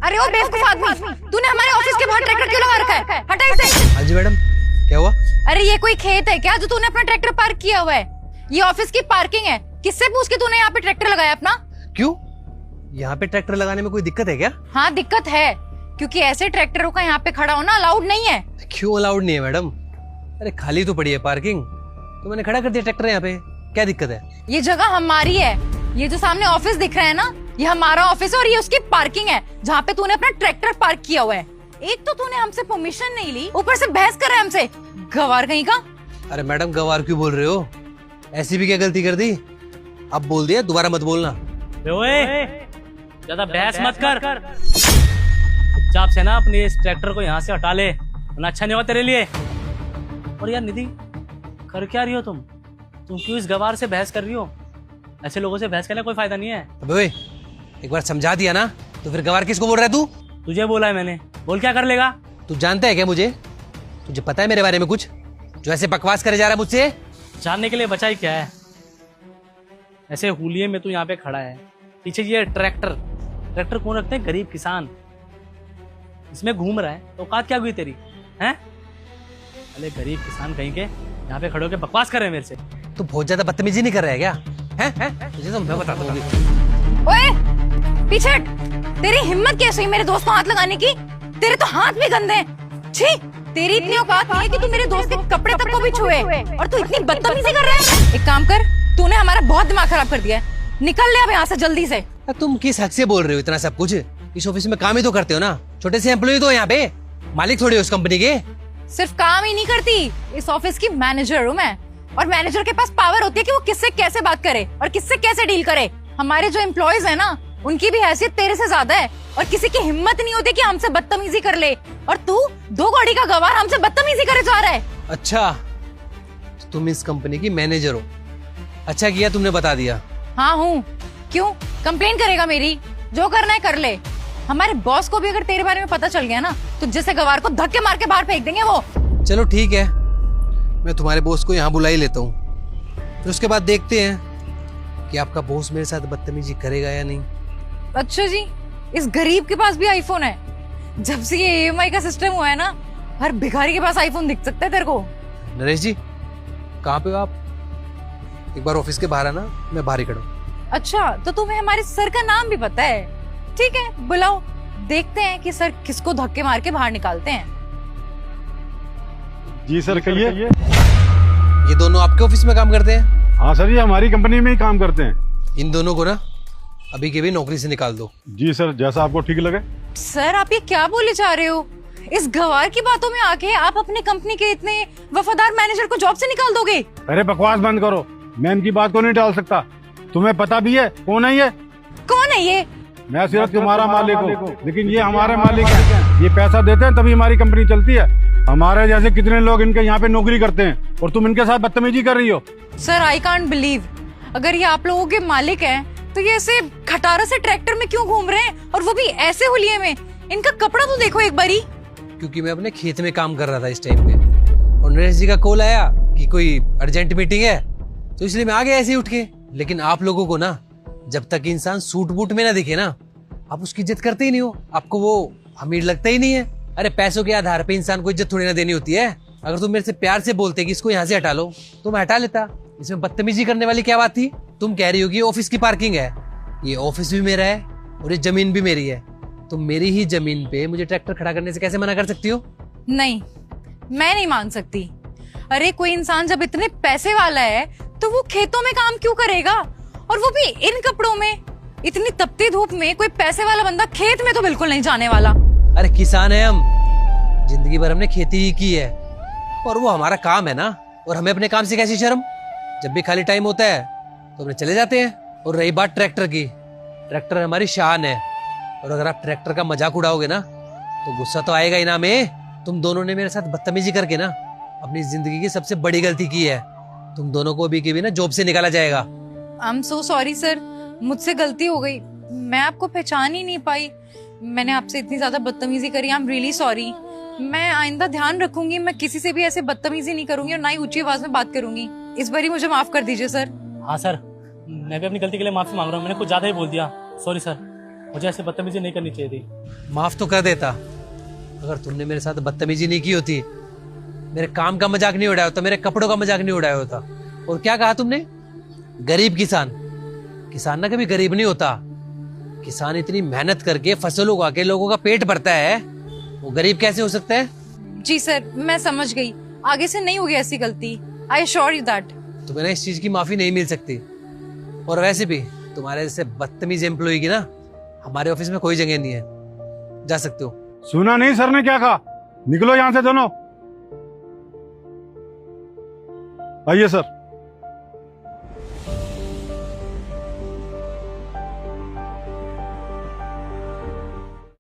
अरे वो बेवकूफ आदमी, तूने हमारे ऑफिस के बाहर ट्रैक्टर क्यों लगा रखा है? हटा इसे। हाँ जी मैडम, क्या हुआ? अरे ये कोई खेत है क्या जो तूने अपना ट्रैक्टर पार्क किया हुआ है? ये ऑफिस की पार्किंग है। किससे पूछ के तूने यहाँ पे ट्रैक्टर लगाया अपना? क्यों, यहाँ पे ट्रैक्टर लगाने में कोई दिक्कत है क्या? हाँ दिक्कत है, क्योंकि ऐसे ट्रैक्टरों का यहाँ पे खड़ा होना अलाउड नहीं है। क्यों अलाउड नहीं है मैडम? अरे खाली तो पड़ी है पार्किंग, तो मैंने खड़ा कर दिया ट्रैक्टर यहाँ पे, क्या दिक्कत है? ये जगह हमारी है। ये जो सामने ऑफिस दिख रहा है ना, ये हमारा ऑफिस है और ये उसकी पार्किंग है जहाँ पे तूने अपना ट्रैक्टर पार्क किया हुआ है। एक तो तूने हमसे परमिशन नहीं ली, ऊपर से बहस कर रहा है हमसे, गवार कहीं का। अरे मैडम गवार क्यों बोल रहे हो? ऐसी भी क्या गलती कर दी? अब बोल दिया, दोबारा मत बोलना। ज्यादा बहस मत कर, चुपचाप से ना अपने इस ट्रैक्टर को यहाँ से हटा ले, वरना अच्छा नहीं होगा तेरे लिए। और यार निधि, कर क्या रही हो तुम क्यों इस गवार से बहस कर रही हो? ऐसे लोगों से बहस करने कोई फायदा नहीं है। अबे एक बार समझा दिया ना, तो फिर गवार किसको बोल रहा है तू? तुझे बोला है मैंने, बोल क्या कर लेगा? तू जानता है क्या मुझे? तुझे पता है मेरे बारे में कुछ, जो ऐसे बकवास करे जा रहा है मुझसे? जानने के लिए बचा ही क्या है? ऐसे हुलिये में तू यहाँ पे खड़ा है, पीछे ये ट्रैक्टर कौन रखते हैं? गरीब किसान। इसमें घूम रहा है तो औकात क्या हुई तेरी? हैं? अरे गरीब किसान कहीं के यहाँ पे खड़े होके बकवास कर रहे हैं मेरे से। तू बहुत ज्यादा बदतमीजी नहीं कर रहा है क्या? हैं? तुझे तो मैं बताता हूँ। ओए पीछे हट। तेरी हिम्मत कैसे हुई मेरे दोस्त को हाथ लगाने की? तेरे तो हाथ भी गंदे हैं। छी, तेरी इतनी औकात नहीं है कि तू मेरे दोस्त के कपड़े तक को भी छुए, और तू इतनी बदतमीजी कर रहा है। एक काम कर, तूने हमारा बहुत दिमाग खराब कर दिया है। निकल ले अब यहाँ से जल्दी से। तुम किस हक से बोल रहे हो इतना सब कुछ? इस ऑफिस में काम ही तो करते हो ना, छोटे से एम्प्लॉय तो यहाँ पे, मालिक थोड़ी हो इस कंपनी के। सिर्फ काम ही नहीं करती, इस ऑफिस की मैनेजर हूँ मैं, और मैनेजर के पास पावर होती है कि वो किससे कैसे बात करे और किससे कैसे डील करे। हमारे जो एम्प्लॉयज है ना, उनकी भी हैसियत तेरे से ज्यादा है, और किसी की हिम्मत नहीं होती कि हमसे बदतमीजी कर ले, और तू दो कौड़ी का गवार हमसे बदतमीजी करे जा रहा है। अच्छा, तुम इस कंपनी की मैनेजर हो? अच्छा किया तुमने बता दिया। हाँ हूँ। क्यों, कंप्लेन करेगा मेरी? जो करना है कर ले। हमारे बॉस को भी अगर तेरे बारे में पता चल गया ना, तो जैसे गवार को धक्के मार के बाहर फेंक देंगे वो। चलो ठीक है, मैं तुम्हारे बॉस को यहाँ बुला ही लेता हूँ, फिर उसके बाद देखते हैं कि आपका बॉस मेरे साथ बदतमीजी करेगा या नहीं। अच्छा जी, इस गरीब के पास भी आईफोन है? जब से ये EMI का सिस्टम हुआ है ना, हर भिखारी के पास आईफोन दिख सकता है तेरे को। नरेश जी, कहाँ पे हो आप? एक बार ऑफिस के बाहर आना, मैं बाहर ही खड़ा हूँ। अच्छा, तो तुम्हें हमारे सर का नाम भी पता है? ठीक है, बुलाओ, देखते हैं कि सर किसको धक्के मार के बाहर निकालते हैं। जी सर, कहिए। ये दोनों आपके ऑफिस में काम करते हैं? हाँ सर, ये हमारी कंपनी में ही काम करते हैं। इन दोनों को ना अभी के भी नौकरी से निकाल दो। जी सर, जैसा आपको ठीक लगे। सर आप ये क्या बोले जा रहे हो? इस गवार की बातों में आके आप अपनी कंपनी के इतने वफादार मैनेजर को जॉब से निकाल दोगे? अरे बकवास बंद करो, मैं इनकी बात को नहीं टाल सकता। तुम्हें पता भी है कौन है ये? कौन है ये? मैं सिर्फ तुम्हारा मालिक हूँ, लेकिन ये हमारे मालिक हैं। ये पैसा देते हैं तभी हमारी कंपनी चलती है। हमारे जैसे कितने लोग इनके यहाँ पे नौकरी करते हैं, और तुम इनके साथ बदतमीजी कर रही हो। सर आई कांट बिलीव, अगर ये आप लोगों के मालिक हैं, तो ये ऐसे खटारा से ट्रैक्टर में क्यों घूम रहे हैं, और वो भी ऐसे हुलिये में? इनका कपड़ा तो देखो एक बारी। क्योंकि मैं अपने खेत में काम कर रहा था इस टाइम पे, और नरेश जी का कॉल आया कि कोई अर्जेंट मीटिंग है, तो इसलिए मैं आ गया ऐसे ही उठ के। लेकिन आप लोगों को ना, जब तक इंसान सूट बूट में ना दिखे ना, आप उसकी इज्जत करते ही नहीं हो, आपको वो अमीर लगता ही नहीं है। अरे पैसों के आधार पे इंसान को इज्जत थोड़ी ना देनी होती है। अगर तुम मेरे से प्यार से बोलते कि इसको यहाँ से हटा लो, तो मैं हटा लेता। इसमें बदतमीजी करने वाली क्या बात थी? तुम कह रही हो कि ऑफिस की पार्किंग है, ये ऑफिस भी मेरा है और ये जमीन भी मेरी है। तुम मेरी ही जमीन पे मुझे ट्रैक्टर खड़ा करने से कैसे मना कर सकती हो? नहीं, मैं नहीं मान सकती। अरे कोई इंसान जब इतने पैसे वाला है, तो वो खेतों में काम क्यों करेगा, और वो भी इन कपड़ों में? इतनी तपती धूप में कोई पैसे वाला बंदा खेत में तो बिल्कुल नहीं जाने वाला। अरे किसान है हम, जिंदगी भर हमने खेती ही की है, और वो हमारा काम है ना, और हमें अपने काम से कैसी शर्म? जब भी खाली टाइम होता है तो अपने चले जाते हैं। और रही बात ट्रैक्टर की, ट्रैक्टर हमारी शान है, और अगर आप ट्रैक्टर का मजाक उड़ाओगे ना, तो गुस्सा तो आएगा ही ना हमें। तुम दोनों ने मेरे साथ बदतमीजी करके ना अपनी जिंदगी की सबसे बड़ी गलती की है। तुम दोनों को अभी के भी ना जॉब से निकाला जाएगा। I am so sorry sir, मुझसे गलती हो गई, मैं आपको पहचान ही नहीं पाई। मैंने आपसे इतनी ज्यादा बदतमीजी करी, आई एम रियली सॉरी। मैं आइंदा ध्यान रखूंगी, मैं किसी से भी ऐसे बदतमीजी नहीं करूंगी, और ना ही ऊंची आवाज में बात करूंगी। इस बारी मुझे माफ कर दीजिए सर। हाँ सर, मैं भी अपनी गलती के लिए माफी मांग रहा हूँ, मैंने कुछ ज्यादा ही बोल दिया, सॉरी सर। मुझे ऐसे बदतमीजी नहीं करनी चाहिए थी। माफ तो कर देता अगर तुमने मेरे साथ बदतमीजी नहीं की होती, मेरे काम का मजाक नहीं उड़ाया होता, मेरे कपड़ों का मजाक नहीं उड़ाया होता। और क्या कहा तुमने? गरीब किसान। किसान ना कभी गरीब नहीं होता। किसान इतनी मेहनत करके फसल उगा के लोगों का पेट भरता है, वो गरीब कैसे हो सकता है? जी सर, मैं समझ गई, आगे से नहीं होगी ऐसी गलती। I assure you that. तुम्हें ना इस चीज की माफी नहीं मिल सकती। और वैसे भी तुम्हारे जैसे बदतमीज एम्प्लॉय की ना हमारे ऑफिस में कोई जगह नहीं है। जा सकते हो। सुना नहीं सर ने क्या कहा? निकलो यहाँ से दोनों। आइए सर।